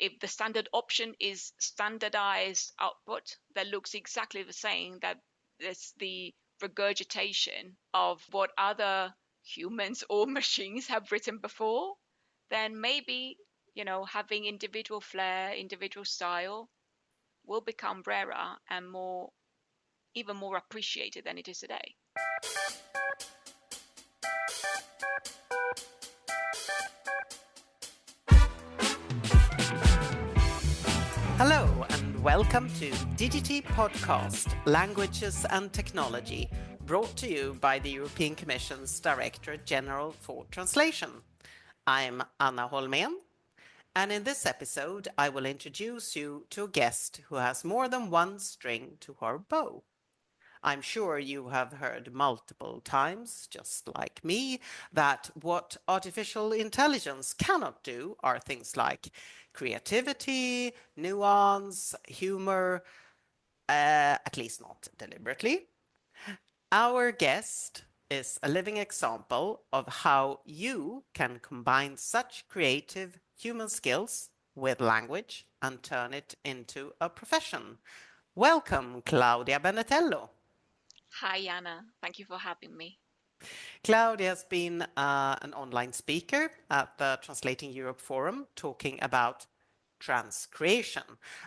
if the standard option is standardized output that looks exactly the same, that it's the regurgitation of what other humans or machines have written before, then maybe, having individual flair, individual style will become rarer and even more appreciated than it is today. Hello and welcome to DGT Podcast, Languages and Technology, brought to you by the European Commission's Directorate General for Translation. I'm Anna Holmén, and in this episode I will introduce you to a guest who has more than one string to her bow. I'm sure you have heard multiple times, just like me, that what artificial intelligence cannot do are things like creativity, nuance, humor, at least not deliberately. Our guest is a living example of how you can combine such creative human skills with language and turn it into a profession. Welcome, Claudia Benetello. Hi, Anna. Thank you for having me. Claudia has been an online speaker at the Translating Europe Forum talking about transcreation,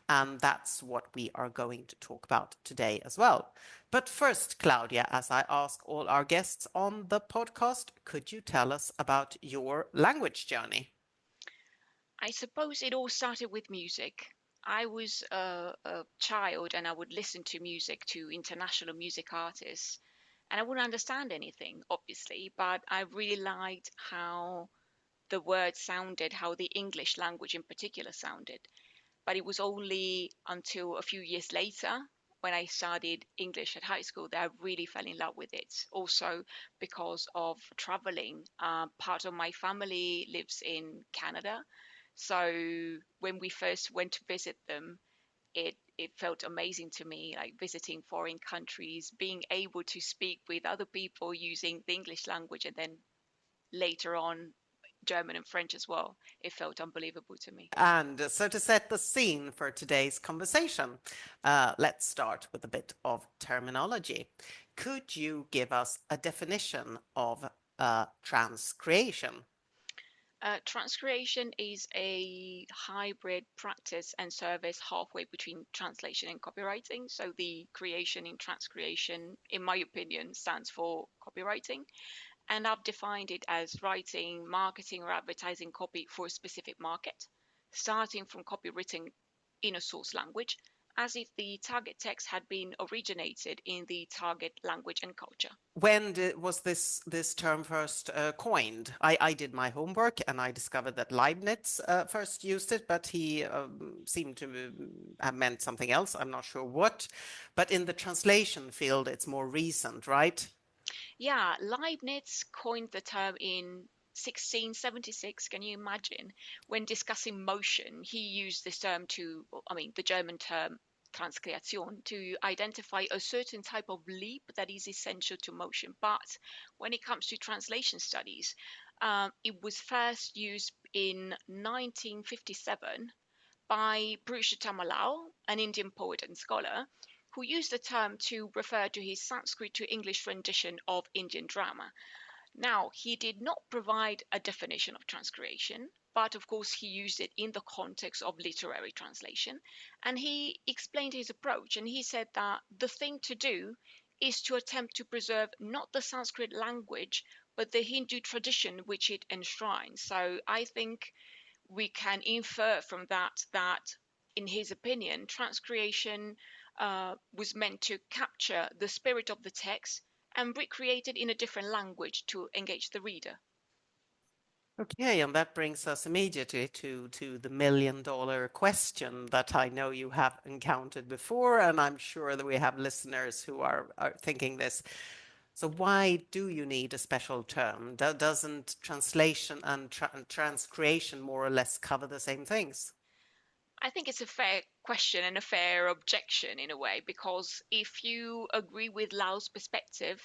and that's what we are going to talk about today as well. But first, Claudia, as I ask all our guests on the podcast, could you tell us about your language journey? I suppose it all started with music. I was a child and I would listen to music, to international music artists, and I wouldn't understand anything, obviously, but I really liked how the words sounded, how the English language in particular sounded. But it was only until a few years later, when I studied English at high school, that I really fell in love with it. Also because of traveling. Part of my family lives in Canada. So when we first went to visit them, it felt amazing to me, like visiting foreign countries, being able to speak with other people using the English language, and then later on German and French as well. It felt unbelievable to me. And so to set the scene for today's conversation, let's start with a bit of terminology. Could you give us a definition of transcreation? Transcreation is a hybrid practice and service halfway between translation and copywriting. So the creation in transcreation, in my opinion, stands for copywriting. And I've defined it as writing, marketing, or advertising copy for a specific market, starting from copy written in a source language, as if the target text had been originated in the target language and culture. When was this term first coined? I did my homework and I discovered that Leibniz first used it, but he seemed to have meant something else. I'm not sure what. But in the translation field, it's more recent, right? Yeah, Leibniz coined the term in 1676. Can you imagine? When discussing motion, he used this term the German term Transcreation, to identify a certain type of leap that is essential to motion. But when it comes to translation studies, it was first used in 1957 by Purushottam Lal, an Indian poet and scholar, who used the term to refer to his Sanskrit to English rendition of Indian drama. Now, he did not provide a definition of transcreation, but of course he used it in the context of literary translation. And he explained his approach, and he said that the thing to do is to attempt to preserve not the Sanskrit language, but the Hindu tradition which it enshrines. So I think we can infer from that in his opinion, transcreation was meant to capture the spirit of the text and recreate it in a different language to engage the reader. Okay, and that brings us immediately to the million-dollar question that I know you have encountered before, and I'm sure that we have listeners who are thinking this. So why do you need a special term? Doesn't translation and transcreation more or less cover the same things? I think it's a fair question and a fair objection in a way, because if you agree with Lau's perspective,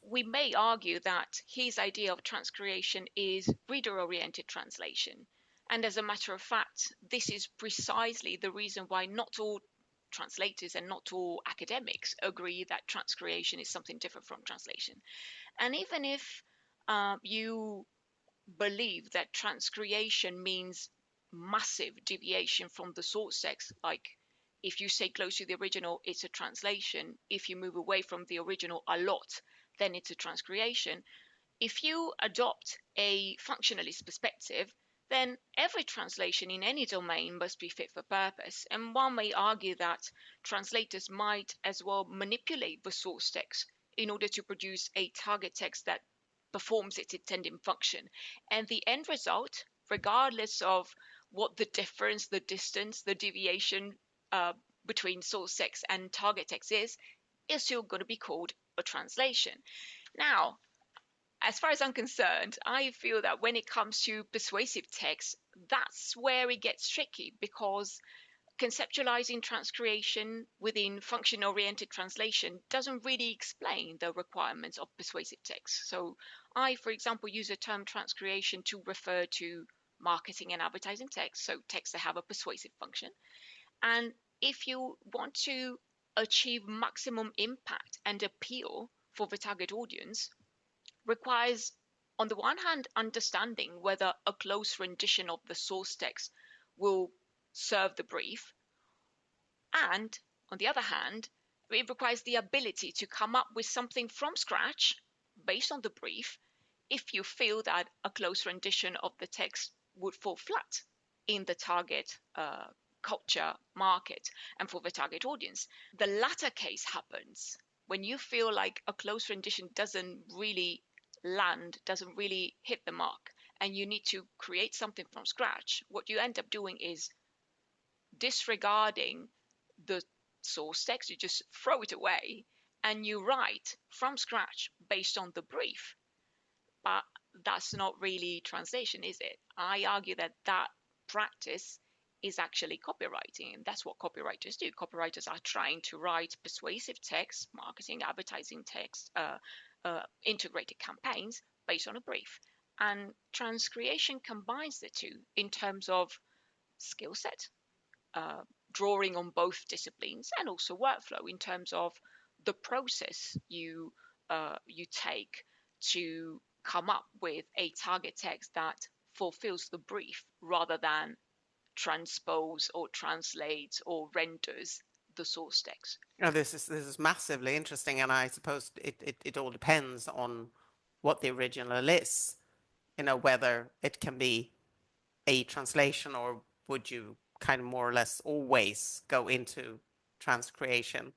we may argue that his idea of transcreation is reader-oriented translation. And as a matter of fact, this is precisely the reason why not all translators and not all academics agree that transcreation is something different from translation. And even if you believe that transcreation means massive deviation from the source text, like if you say close to the original, it's a translation. If you move away from the original a lot, then it's a transcreation. If you adopt a functionalist perspective, then every translation in any domain must be fit for purpose. And one may argue that translators might as well manipulate the source text in order to produce a target text that performs its intended function. And the end result, regardless of what the difference, the distance, the deviation between source text and target text is still going to be called a translation. Now, as far as I'm concerned, I feel that when it comes to persuasive text, that's where it gets tricky, because conceptualizing transcreation within function oriented translation doesn't really explain the requirements of persuasive text. So, I, for example, use the term transcreation to refer to marketing and advertising text, so texts that have a persuasive function. And if you want to achieve maximum impact and appeal for the target audience, requires, on the one hand, understanding whether a close rendition of the source text will serve the brief, and on the other hand, it requires the ability to come up with something from scratch based on the brief if you feel that a close rendition of the text would fall flat in the target culture market and for the target audience. The latter case happens when you feel like a close rendition doesn't really land, doesn't really hit the mark, and you need to create something from scratch. What you end up doing is disregarding the source text, you just throw it away and you write from scratch based on the brief. But that's not really translation, is it? I argue that that practice is actually copywriting, and that's what copywriters do. Copywriters are trying to write persuasive text, marketing, advertising text, integrated campaigns based on a brief. And transcreation combines the two in terms of skill set, uh, drawing on both disciplines, and also workflow in terms of the process you take to come up with a target text that fulfills the brief rather than transpose or translates or renders the source text. Now, this is massively interesting, and I suppose it all depends on what the original is. Whether it can be a translation, or would you kind of more or less always go into transcreation?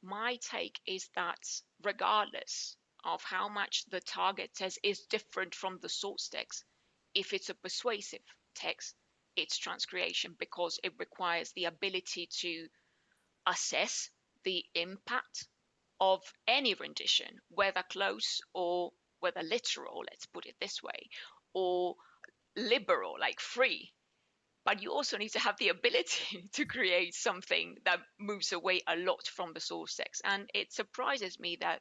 My take is that regardless of how much the target text is different from the source text, if it's a persuasive text, it's transcreation because it requires the ability to assess the impact of any rendition, whether close or whether literal, let's put it this way, or liberal, like free. But you also need to have the ability to create something that moves away a lot from the source text. And it surprises me that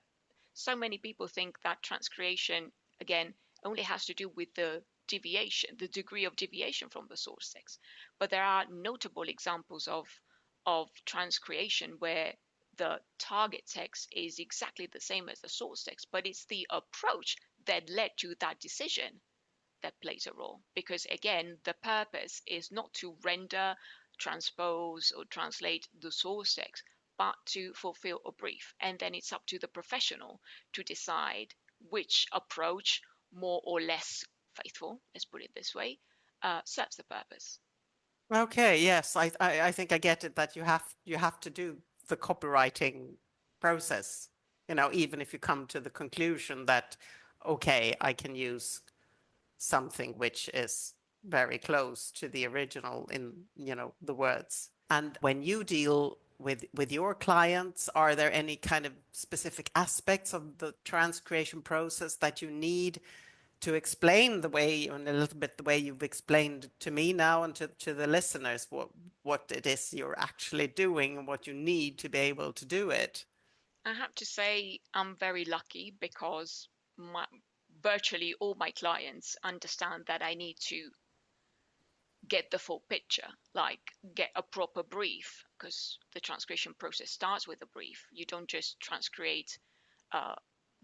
so many people think that transcreation, again, only has to do with the deviation, the degree of deviation from the source text. But there are notable examples of transcreation where the target text is exactly the same as the source text, but it's the approach that led to that decision that plays a role. Because again, the purpose is not to render, transpose, or translate the source text, but to fulfill a brief. And then it's up to the professional to decide which approach, more or less faithful, let's put it this way, serves the purpose. Okay, yes, I think I get it, that you have to do the copywriting process, even if you come to the conclusion that, okay, I can use something which is very close to the original in, the words. And when you deal with your clients, are there any kind of specific aspects of the transcreation process that you need to explain the way, and a little bit the way you've explained to me now, and to the listeners, what it is you're actually doing and what you need to be able to do it? I have to say I'm very lucky because virtually all my clients understand that I need to get the full picture, like get a proper brief, because the transcription process starts with a brief. You don't just transcreate uh,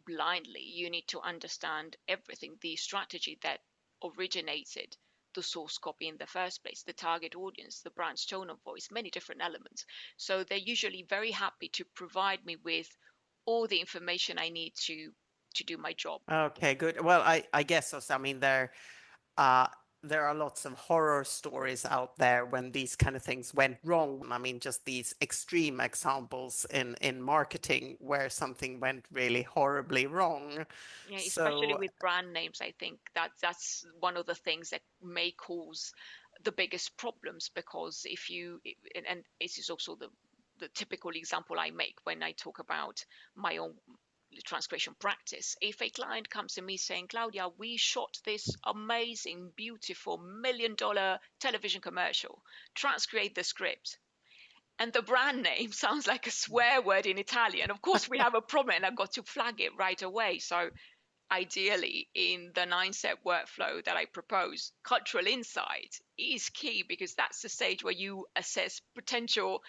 blindly. You need to understand everything, the strategy that originated the source copy in the first place, the target audience, the brand's tone of voice, many different elements. So they're usually very happy to provide me with all the information I need to do my job. Okay, good. Well, I guess so. So, I mean, uh, there are lots of horror stories out there when these kind of things went wrong. I mean, just these extreme examples in marketing where something went really horribly wrong. Yeah, especially So, with brand names, I think that's one of the things that may cause the biggest problems, because if you, and this is also the typical example I make when I talk about my own transcription practice. If a client comes to me saying, Claudia, we shot this amazing, beautiful $1 million television commercial, transcreate the script, and the brand name sounds like a swear word in Italian, of course we have a problem, and I've got to flag it right away. So ideally, in the 9-step workflow that I propose, cultural insight is key, because that's the stage where you assess potential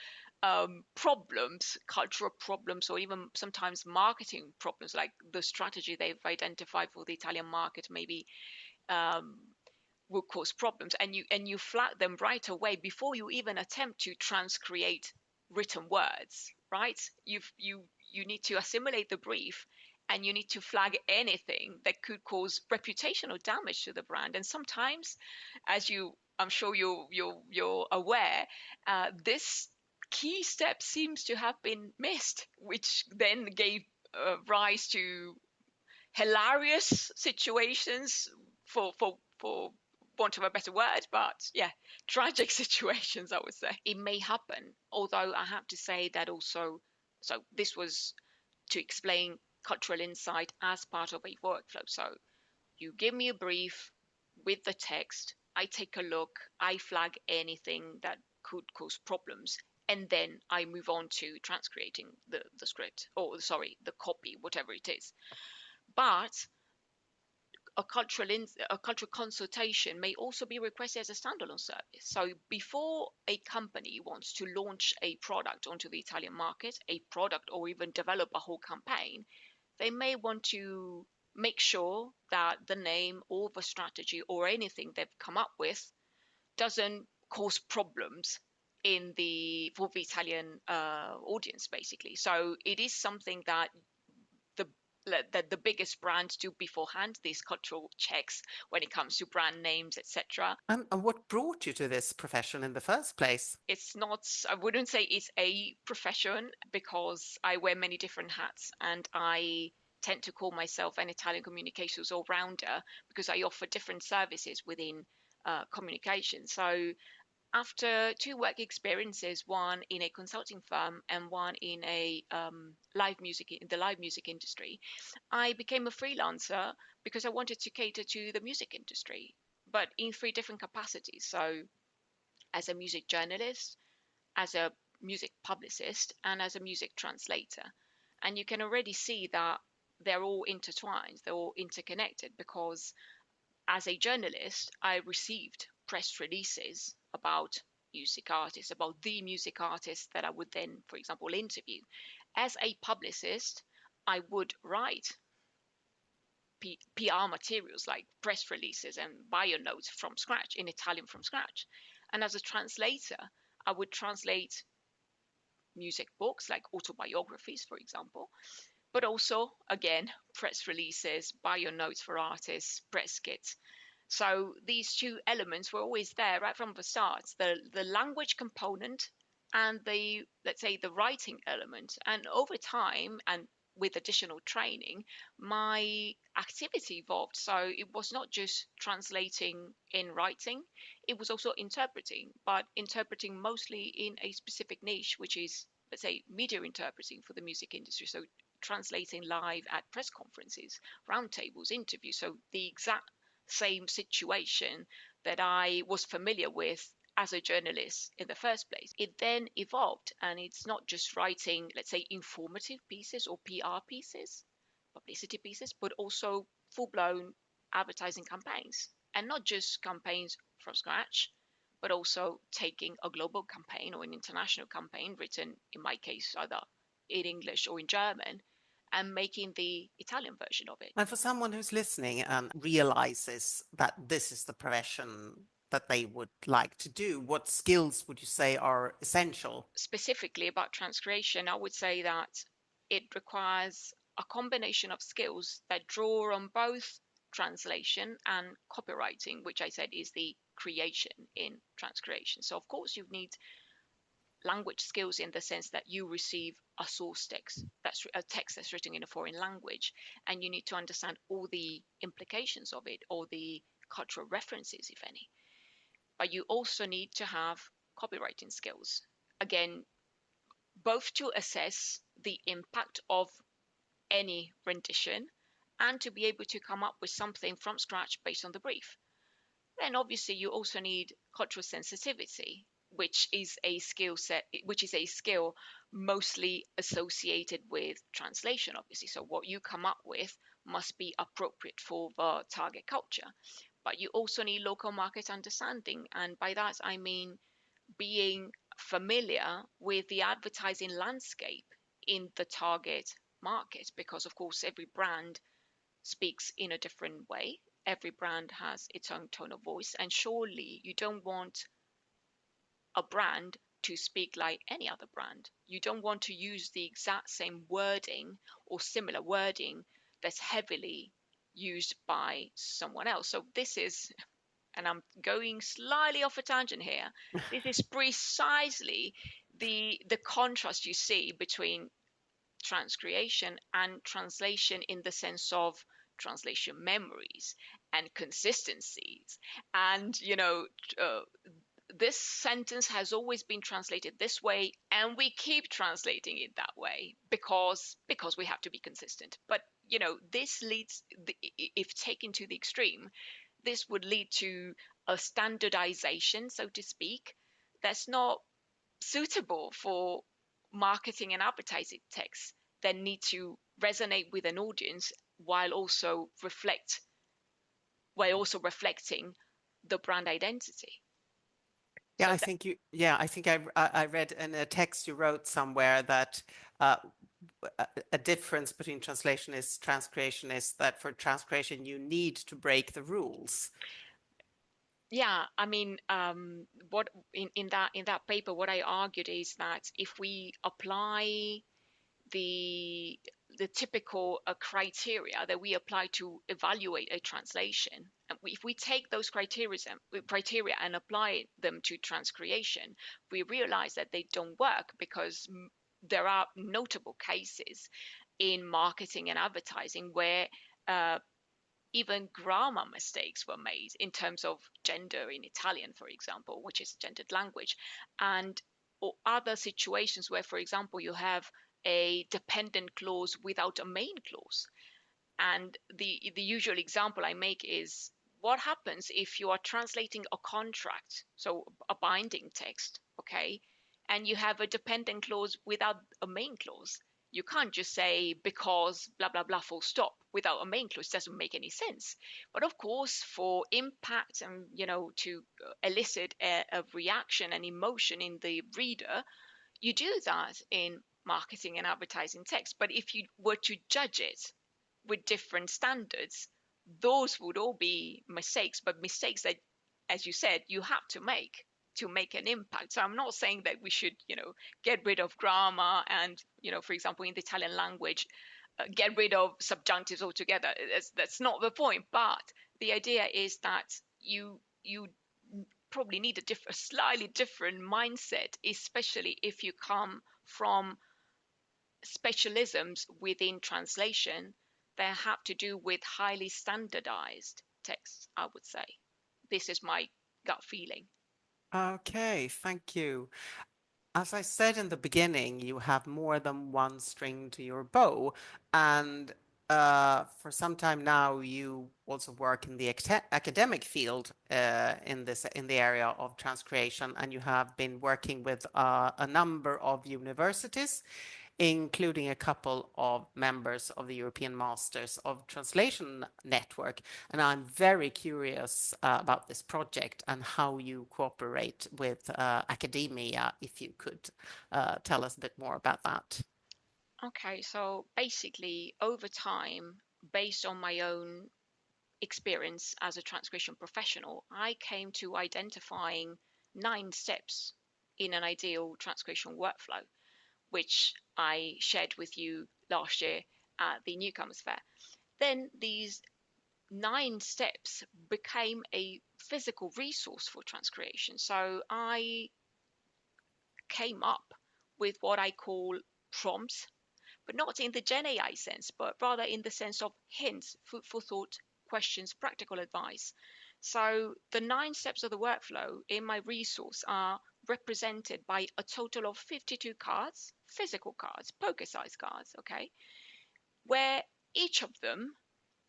problems, cultural problems, or even sometimes marketing problems, like the strategy they've identified for the Italian market maybe um, will cause problems, and you flag them right away before you even attempt to transcreate written words. Right? You need to assimilate the brief, and you need to flag anything that could cause reputational damage to the brand. And sometimes, as I'm sure you're aware, this key step seems to have been missed, which then gave rise to hilarious situations, for want of a better word, but yeah, tragic situations, I would say. It may happen, although I have to say that also, so this was to explain cultural insight as part of a workflow. So you give me a brief with the text, I take a look, I flag anything that could cause problems, and then I move on to transcreating the script, or sorry, the copy, whatever it is. But a cultural consultation may also be requested as a standalone service. So before a company wants to launch a product onto the Italian market, a product, or even develop a whole campaign, they may want to make sure that the name or the strategy or anything they've come up with doesn't cause problems for the Italian audience, basically. So it is something the that the biggest brands do beforehand, these cultural checks when it comes to brand names, etc. and what brought you to this profession in the first place? It's not, I wouldn't say it's a profession, because I wear many different hats, and I tend to call myself an Italian communications all-rounder, because I offer different services within communication. So after 2 work experiences, one in a consulting firm and one in a the live music industry, I became a freelancer because I wanted to cater to the music industry, but in 3 different capacities. So as a music journalist, as a music publicist, and as a music translator. And you can already see that they're all intertwined, they're all interconnected, because as a journalist, I received press releases about music artists, about the music artists that I would then, for example, interview. As a publicist, I would write PR materials like press releases and bio notes from scratch, in Italian from scratch. And as a translator, I would translate music books like autobiographies, for example, but also, again, press releases, bio notes for artists, press kits. So these 2 elements were always there right from the start, the language component and the, let's say, the writing element. And over time, and with additional training, my activity evolved. So it was not just translating in writing, it was also interpreting, but interpreting mostly in a specific niche, which is, let's say, media interpreting for the music industry. So translating live at press conferences, roundtables, interviews. So the exact same situation that I was familiar with as a journalist in the first place. It then evolved, and it's not just writing, let's say, informative pieces or PR pieces, publicity pieces, but also full blown advertising campaigns, and not just campaigns from scratch, but also taking a global campaign or an international campaign written, in my case, either in English or in German, and making the Italian version of it. And for someone who's listening and realizes that this is the profession that they would like to do, what skills would you say are essential? Specifically about transcreation, I would say that it requires a combination of skills that draw on both translation and copywriting, which I said is the creation in transcreation. So, of course, you need language skills in the sense that you receive a source text, that's a text that's written in a foreign language, and you need to understand all the implications of it, or the cultural references, if any. But you also need to have copywriting skills. Again, both to assess the impact of any rendition and to be able to come up with something from scratch based on the brief. Then obviously you also need cultural sensitivity, which is a skill mostly associated with translation, obviously. So what you come up with must be appropriate for the target culture. But you also need local market understanding, and by that I mean being familiar with the advertising landscape in the target market, because of course every brand speaks in a different way. Every brand has its own tone of voice, and surely you don't want a brand to speak like any other brand. You don't want to use the exact same wording or similar wording that's heavily used by someone else. So this is, and I'm going slightly off a tangent here, this is precisely the contrast you see between transcreation and translation, in the sense of translation memories and consistencies. And uh, this sentence has always been translated this way, and we keep translating it that way because we have to be consistent. But this leads, if taken to the extreme, this would lead to a standardization, so to speak, that's not suitable for marketing and advertising texts that need to resonate with an audience while also reflecting the brand identity. Yeah, So I that, think you. Yeah, I think I read in a text you wrote somewhere that uh, a difference between translation is transcreation is that for transcreation you need to break the rules. yeah, I mean, what in that paper, what I argued is that if we apply the the typical criteria that we apply to evaluate a translation, and if we take those criteria and apply them to transcreation, we realize that they don't work, because there are notable cases in marketing and advertising where uh, even grammar mistakes were made in terms of gender in Italian, for example, which is a gendered language, and or other situations where, for example, you have a dependent clause without a main clause. And the usual example I make is, what happens if you are translating a contract, so a binding text, okay, and you have a dependent clause without a main clause? You can't just say because blah blah blah full stop without a main clause. It doesn't make any sense. But of course, for impact and to elicit a reaction and emotion in the reader, you do that in marketing and advertising text. But if you were to judge it with different standards, those would all be mistakes, but mistakes that, as you said, you have to make an impact. So I'm not saying that we should, get rid of grammar and, for example, in the Italian language, get rid of subjunctives altogether. That's not the point. But the idea is that you probably need a slightly different mindset, especially if you come from specialisms within translation that have to do with highly standardized texts, I would say. This is my gut feeling. Okay, thank you. As I said in the beginning, you have more than one string to your bow, and for some time now, you also work in the academic field in the area of transcreation, and you have been working with a number of universities including a couple of members of the European Masters of Translation Network. And I'm very curious about this project and how you cooperate with academia, if you could tell us a bit more about that. Okay, so basically, over time, based on my own experience as a transcription professional, I came to identifying 9 steps in an ideal transcription workflow, which I shared with you last year at the Newcomers Fair. Then these 9 steps became a physical resource for transcreation. So I came up with what I call prompts, but not in the Gen AI sense, but rather in the sense of hints, food for thought, questions, practical advice. So the 9 steps of the workflow in my resource are represented by a total of 52 cards, physical cards, poker size cards, okay, where each of them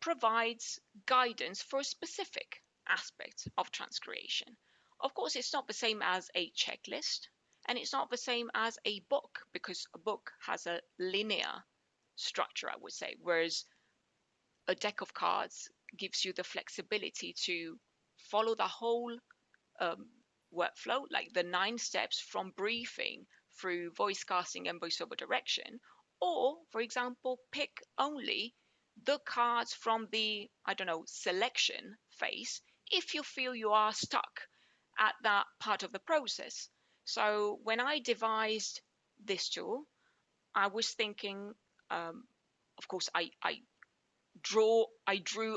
provides guidance for a specific aspect of transcreation. Of course, it's not the same as a checklist, and it's not the same as a book, because a book has a linear structure, I would say, whereas a deck of cards gives you the flexibility to follow the whole um, workflow, like the 9 steps from briefing through voice casting and voiceover direction, or, for example, pick only the cards from the, I don't know, selection phase if you feel you are stuck at that part of the process. So when I devised this tool, I was thinking, of course, I drew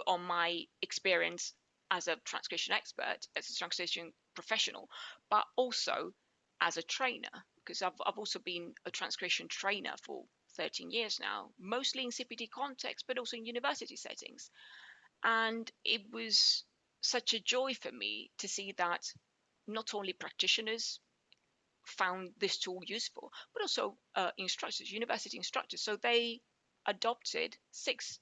on my experience as a transcription expert, as a transcription professional, but also as a trainer, because I've also been a transcription trainer for 13 years now, mostly in CPD context, but also in university settings. And it was such a joy for me to see that not only practitioners found this tool useful, but also instructors, university instructors. So they adopted 6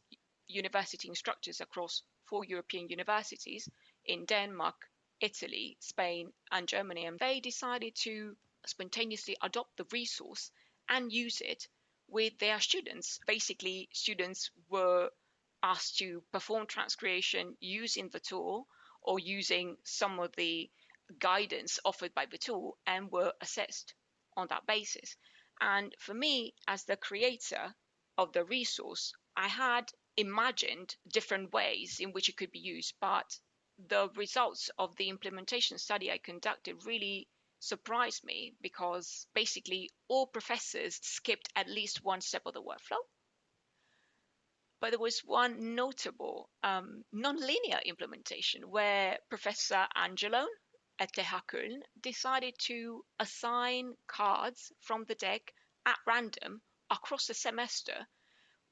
university instructors across 4 European universities in Denmark, Italy, Spain, and Germany. And they decided to spontaneously adopt the resource and use it with their students. Basically, students were asked to perform transcreation using the tool or using some of the guidance offered by the tool, and were assessed on that basis. And for me, as the creator of the resource, I had imagined different ways in which it could be used, but the results of the implementation study I conducted really surprised me, because basically all professors skipped at least one step of the workflow. But there was one notable non-linear implementation where Professor Angelo at TH Köln decided to assign cards from the deck at random across the semester,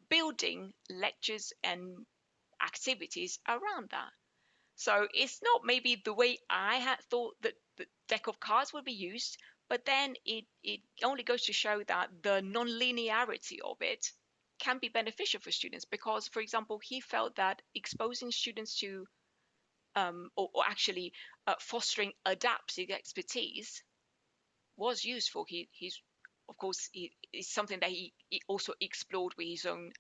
building lectures and activities around that. So it's not maybe the way I had thought that the deck of cards would be used, but then it only goes to show that the non-linearity of it can be beneficial for students, because, for example, he felt that exposing students to or actually fostering adaptive expertise was useful. He's of course it's something that he also explored with his own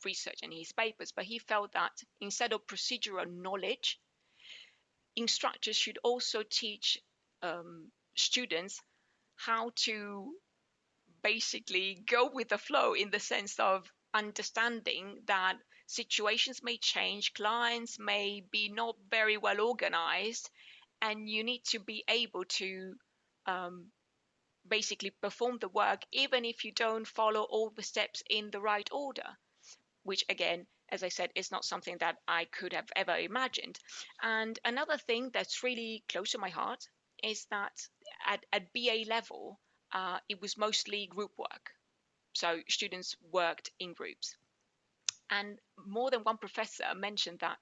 research and his papers, but he felt that instead of procedural knowledge, instructors should also teach students how to basically go with the flow, in the sense of understanding that situations may change, clients may be not very well organized, and you need to be able to um, basically perform the work even if you don't follow all the steps in the right order, which again, as I said, is not something that I could have ever imagined. And another thing that's really close to my heart is that at BA level, it was mostly group work. So students worked in groups. And more than one professor mentioned that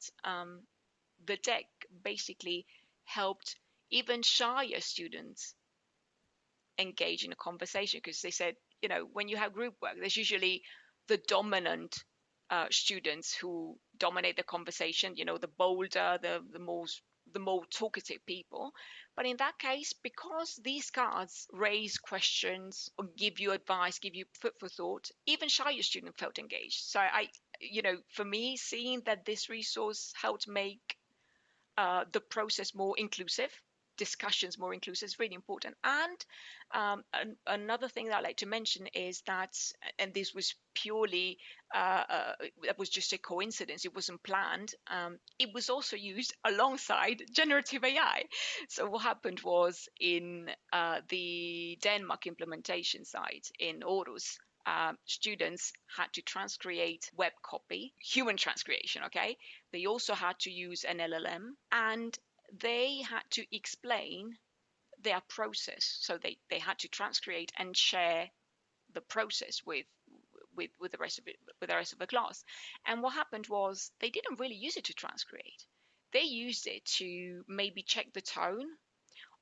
the deck basically helped even shyer students engage in a conversation, because they said, when you have group work, there's usually the dominant students who dominate the conversation, the bolder, the the more talkative people. But in that case, because these cards raise questions or give you advice, give you food for thought, even shyer students felt engaged. So for me, seeing that this resource helped make the process more inclusive, discussions more inclusive is really important. And another thing that I like to mention is that, and this was purely, that was just a coincidence, it wasn't planned. It was also used alongside generative AI. So what happened was in the Denmark implementation site in Aarhus, students had to transcreate web copy, human transcreation, okay? They also had to use an LLM, and they had to explain their process. So they had to transcreate and share the process with the rest of it, with the rest of the class. And what happened was they didn't really use it to transcreate. They used it to maybe check the tone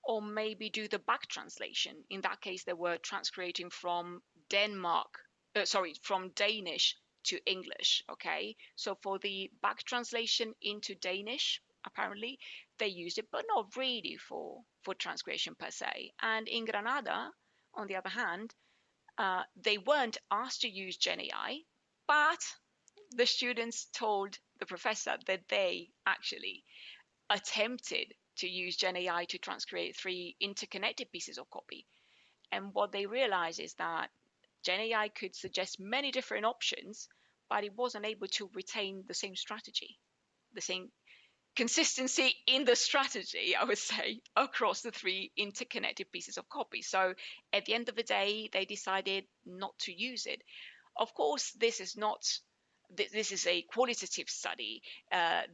or maybe do the back translation. In that case, they were transcreating from from Danish to English. Okay, so for the back translation into Danish, apparently they used it, but not really for transcreation per se. And in Granada, on the other hand, they weren't asked to use Gen AI, but the students told the professor that they actually attempted to use Gen AI to transcreate three interconnected pieces of copy. And what they realized is that Gen AI could suggest many different options, but it wasn't able to retain the same strategy, the same consistency in the strategy, I would say, across the three interconnected pieces of copy. So at the end of the day, they decided not to use it. Of course, this is a qualitative study.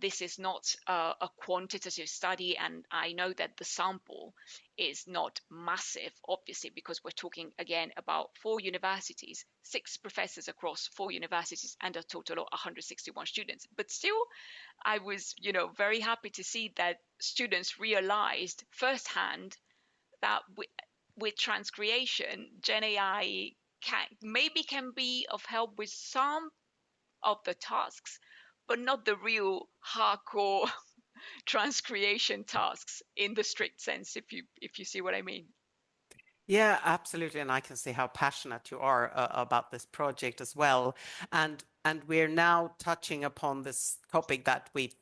This is not a quantitative study, and I know that the sample is not massive, obviously, because we're talking again about 4 universities, 6 professors across 4 universities, and a total of 161 students. But still, I was, very happy to see that students realized firsthand that with transcreation, Gen AI can be of help with some of the tasks, but not the real hardcore transcreation tasks in the strict sense, if you see what I mean. Yeah, absolutely, and I can see how passionate you are about this project as well. And we're now touching upon this topic that we've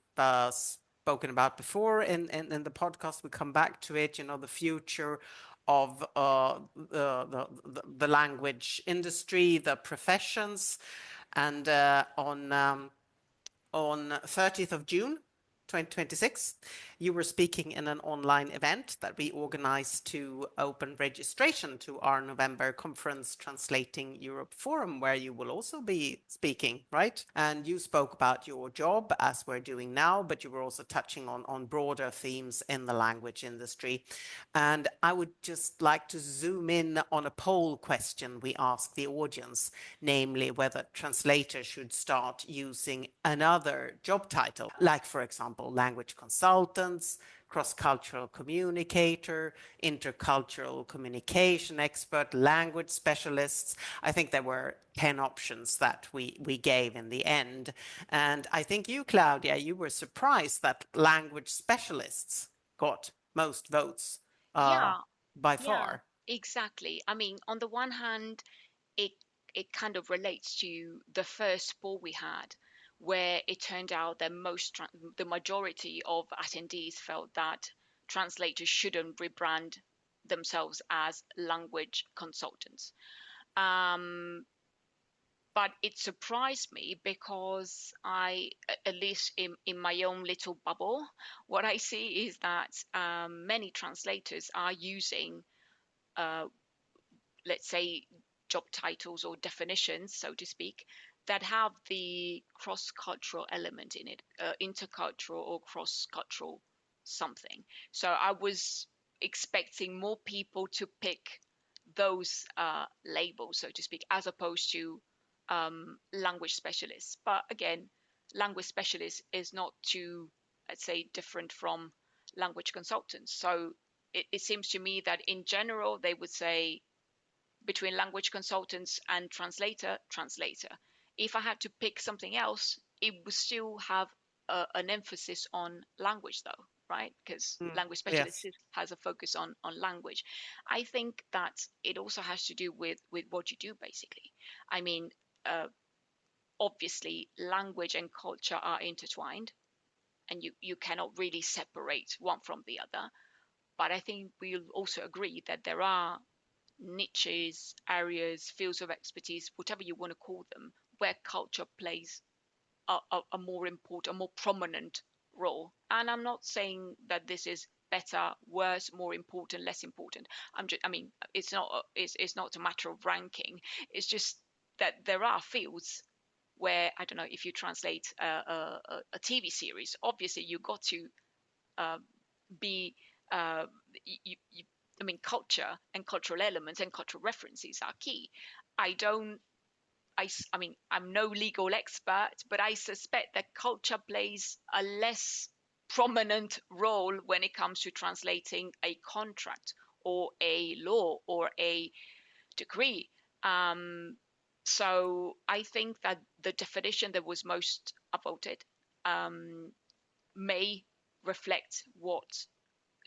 spoken about before in the podcast. We come back to it, the future of the language industry, the professions, and on 30th of June 2026, you were speaking in an online event that we organized to open registration to our November conference Translating Europe Forum, where you will also be speaking, right? And you spoke about your job as we're doing now, but you were also touching on broader themes in the language industry. And I would just like to zoom in on a poll question we asked the audience, namely whether translators should start using another job title, like, for example, language consultants, cross-cultural communicator, intercultural communication expert, language specialists. I think there were 10 options that we gave in the end. And I think you, Claudia, you were surprised that language specialists got most votes Yeah, by yeah, far. exactly. I mean, on the one hand, it it kind of relates to the first poll we had, where it turned out that the majority of attendees felt that translators shouldn't rebrand themselves as language consultants. Um, but it surprised me because at least in my own little bubble, what I see is that many translators are using, uh, let's say, job titles or definitions, so to speak, that have the cross-cultural element in it, intercultural or cross-cultural something. So I was expecting more people to pick those labels, so to speak, as opposed to language specialists. But again, language specialist is not too, let's say, different from language consultants. So it seems to me that in general, they would say between language consultants and translator. If I had to pick something else, it would still have an emphasis on language, though. right? Because language specialists Yes. has a focus on language. I think that it also has to do with what you do, basically. I mean, obviously, language and culture are intertwined, and you cannot really separate one from the other. But I think we'll also agree that there are niches, areas, fields of expertise, whatever you want to call them, where culture plays a more important, a more prominent role. And I'm not saying that this is better, worse, more important, less important. I mean, it's not a matter of ranking. It's just that there are fields where, I don't know, if you translate a TV series, obviously you got to uh, be uh, you, I mean, culture and cultural elements and cultural references are key. I don't I mean, I'm no legal expert, but I suspect that culture plays a less prominent role when it comes to translating a contract or a law or a decree. Um, so I think that the definition that was most upvoted um, may reflect what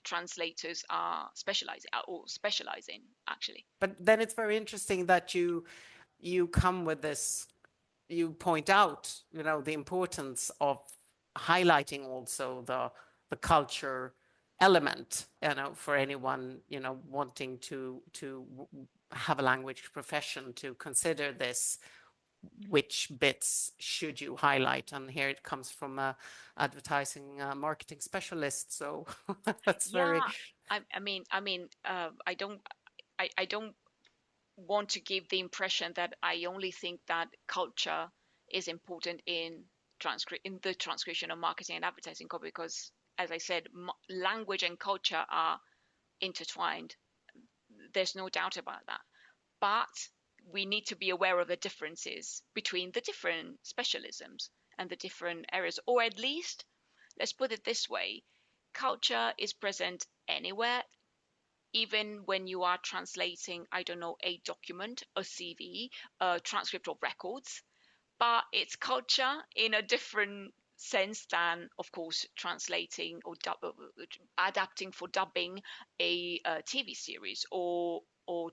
translators are specializing actually. But then it's very interesting that you come with this, you point out, the importance of highlighting also the culture element, for anyone, wanting to have a language profession, to consider this, which bits should you highlight? And here it comes from a advertising marketing specialist. So that's very. Yeah, I don't want to give the impression that I only think that culture is important in the transcription of marketing and advertising copy, because, as I said, language and culture are intertwined. There's no doubt about that. But we need to be aware of the differences between the different specialisms and the different areas, or at least, let's put it this way: culture is present anywhere, even when you are translating, I don't know, a document, a CV, a transcript of records, but it's culture in a different sense than, of course, translating or adapting for dubbing a TV series, or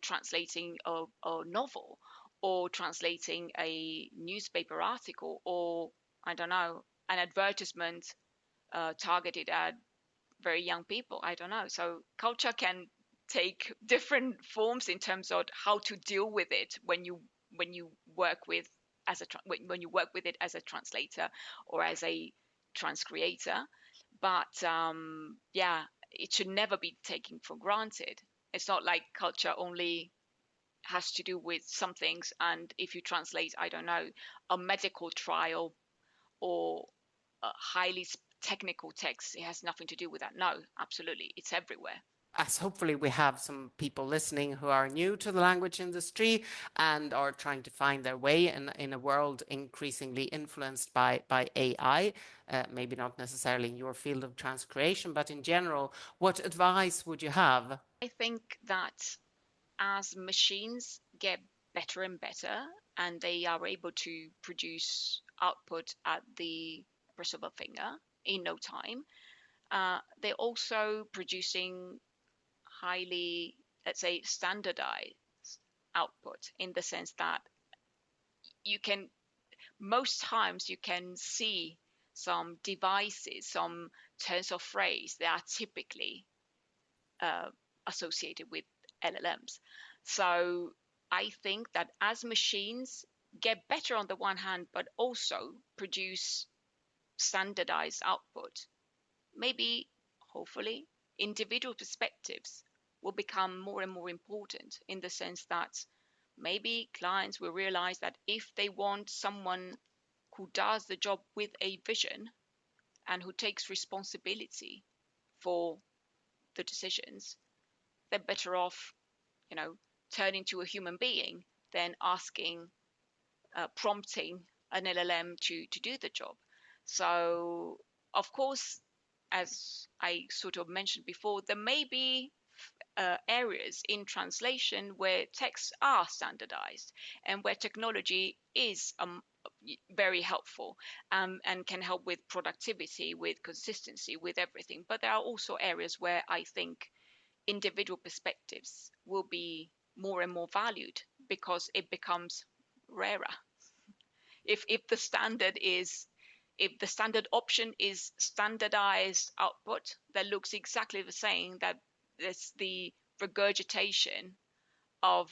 translating a novel, or translating a newspaper article, or, I don't know, an advertisement targeted at very young people. I don't know. So culture can take different forms in terms of how to deal with it when you work with when you work with it as a translator or as a transcreator. But yeah, it should never be taken for granted. It's not like culture only has to do with some things, and if you translate, I don't know, a medical trial or a highly technical text, it has nothing to do with that. No, absolutely, it's everywhere. As hopefully we have some people listening who are new to the language industry and are trying to find their way in a world increasingly influenced by AI, maybe not necessarily in your field of transcreation, but in general, what advice would you have? I think that as machines get better and better, and they are able to produce output at the press of a finger in no time, they're also producing highly, let's say, standardized output, in the sense that you can, most times you can see some devices, some turns of phrase that are typically uh, associated with LLMs. So I think that as machines get better on the one hand, but also produce standardized output, maybe, hopefully, individual perspectives will become more and more important, in the sense that maybe clients will realize that if they want someone who does the job with a vision and who takes responsibility for the decisions, they're better off, turning to a human being than asking, prompting an LLM to do the job. So, of course, as I sort of mentioned before, there may be areas in translation where texts are standardized and where technology is very helpful, and can help with productivity, with consistency, with everything. But there are also areas where I think individual perspectives will be more and more valued because it becomes rarer. If the standard is, if the standard option is standardized output that looks exactly the same, that it's the regurgitation of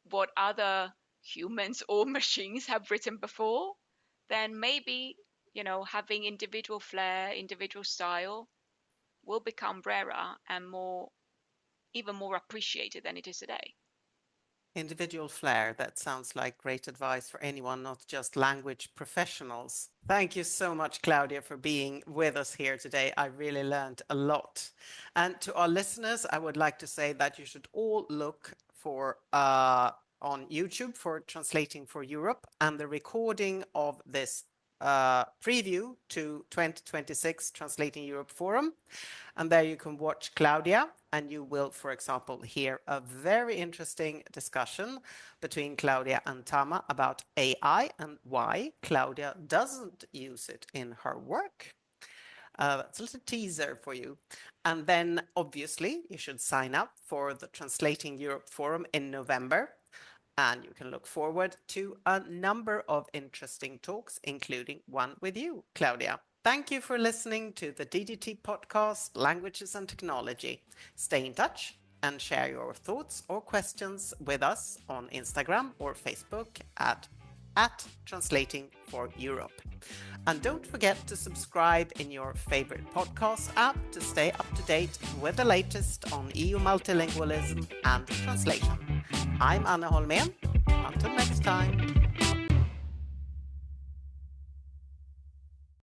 what other humans or machines have written before, then maybe, having individual flair, individual style will become rarer and more, even more appreciated than it is today. Individual flair, that sounds like great advice for anyone, not just language professionals. Thank you so much, Claudia, for being with us here today. I really learned a lot. And to our listeners, I would like to say that you should all look for on YouTube for Translating for Europe, and the recording of this preview to 2026 Translating Europe Forum. And there you can watch Claudia, and you will, for example, hear a very interesting discussion between Claudia and Tama about AI and why Claudia doesn't use it in her work. That's a little teaser for you. And then, obviously, you should sign up for the Translating Europe Forum in November. And you can look forward to a number of interesting talks, including one with you, Claudia. Thank you for listening to the DDT podcast, Languages and Technology. Stay in touch and share your thoughts or questions with us on Instagram or Facebook at Translating for Europe. And don't forget to subscribe in your favorite podcast app to stay up to date with the latest on EU multilingualism and translation. I'm Anna Holmén. Until next time.